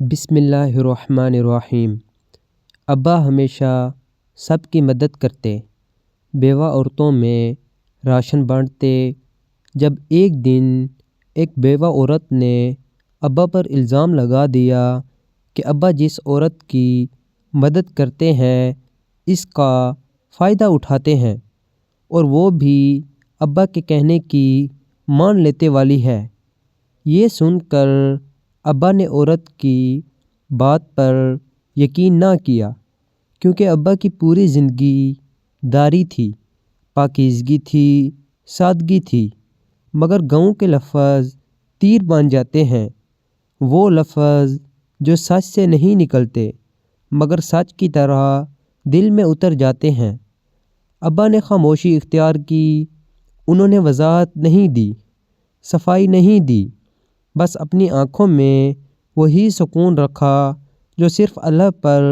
بسم اللہ الرحمن الرحیم۔ ابا ہمیشہ سب کی مدد کرتے، بیوہ عورتوں میں راشن بانٹتے۔ جب ایک دن ایک بیوہ عورت نے ابا پر الزام لگا دیا کہ ابا جس عورت کی مدد کرتے ہیں اس کا فائدہ اٹھاتے ہیں اور وہ بھی ابا کے کہنے کی مان لیتے والی ہے۔ یہ سن کر ابا نے عورت کی بات پر یقین نہ کیا، کیونکہ ابا کی پوری زندگی داری تھی، پاکیزگی تھی، سادگی تھی، مگر گاؤں کے لفظ تیر بن جاتے ہیں، وہ لفظ جو سچ سے نہیں نکلتے مگر سچ کی طرح دل میں اتر جاتے ہیں۔ ابا نے خاموشی اختیار کی، انہوں نے وضاحت نہیں دی، صفائی نہیں دی، بس اپنی آنکھوں میں وہی سکون رکھا جو صرف اللہ پر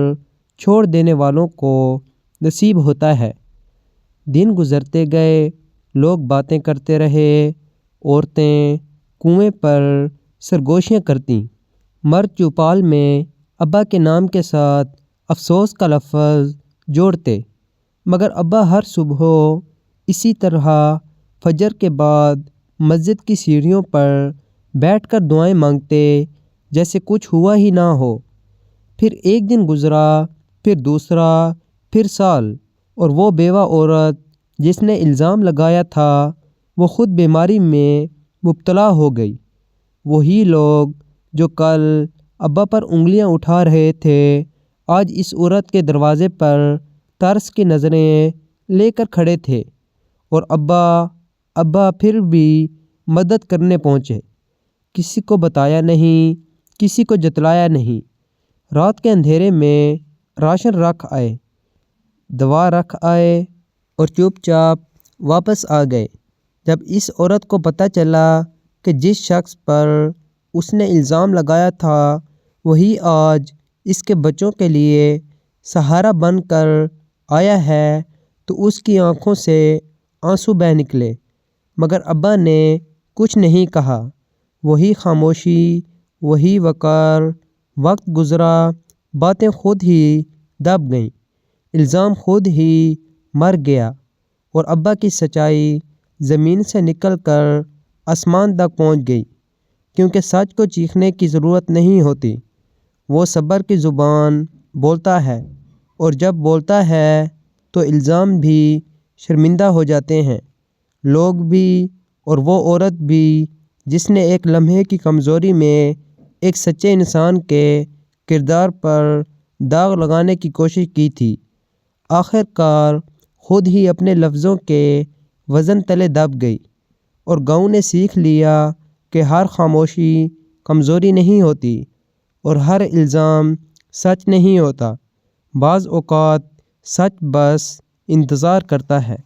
چھوڑ دینے والوں کو نصیب ہوتا ہے۔ دن گزرتے گئے، لوگ باتیں کرتے رہے، عورتیں کنویں پر سرگوشیاں کرتیں، مرد چوپال میں ابا کے نام کے ساتھ افسوس کا لفظ جوڑتے، مگر ابا ہر صبح اسی طرح فجر کے بعد مسجد کی سیڑھیوں پر بیٹھ کر دعائیں مانگتے جیسے کچھ ہوا ہی نہ ہو۔ پھر ایک دن گزرا، پھر دوسرا، پھر سال، اور وہ بیوہ عورت جس نے الزام لگایا تھا وہ خود بیماری میں مبتلا ہو گئی۔ وہی لوگ جو کل ابا پر انگلیاں اٹھا رہے تھے آج اس عورت کے دروازے پر ترس کی نظریں لے کر کھڑے تھے، اور ابا پھر بھی مدد کرنے پہنچے۔ کسی کو بتایا نہیں، کسی کو جتلایا نہیں۔ رات کے اندھیرے میں راشن رکھ آئے، دوا رکھ آئے اور چپ چاپ واپس آ گئے۔ جب اس عورت کو پتہ چلا کہ جس شخص پر اس نے الزام لگایا تھا وہی آج اس کے بچوں کے لیے سہارا بن کر آیا ہے تو اس کی آنکھوں سے آنسو بہہ نکلے، مگر ابا نے کچھ نہیں کہا۔ وہی خاموشی، وہی وقار۔ وقت گزرا، باتیں خود ہی دب گئیں، الزام خود ہی مر گیا، اور ابا کی سچائی زمین سے نکل کر آسمان تک پہنچ گئی، کیونکہ سچ کو چیخنے کی ضرورت نہیں ہوتی، وہ صبر کی زبان بولتا ہے، اور جب بولتا ہے تو الزام بھی شرمندہ ہو جاتے ہیں، لوگ بھی اور وہ عورت بھی جس نے ایک لمحے کی کمزوری میں ایک سچے انسان کے کردار پر داغ لگانے کی کوشش کی تھی، آخر کار خود ہی اپنے لفظوں کے وزن تلے دب گئی، اور گاؤں نے سیکھ لیا کہ ہر خاموشی کمزوری نہیں ہوتی اور ہر الزام سچ نہیں ہوتا، بعض اوقات سچ بس انتظار کرتا ہے۔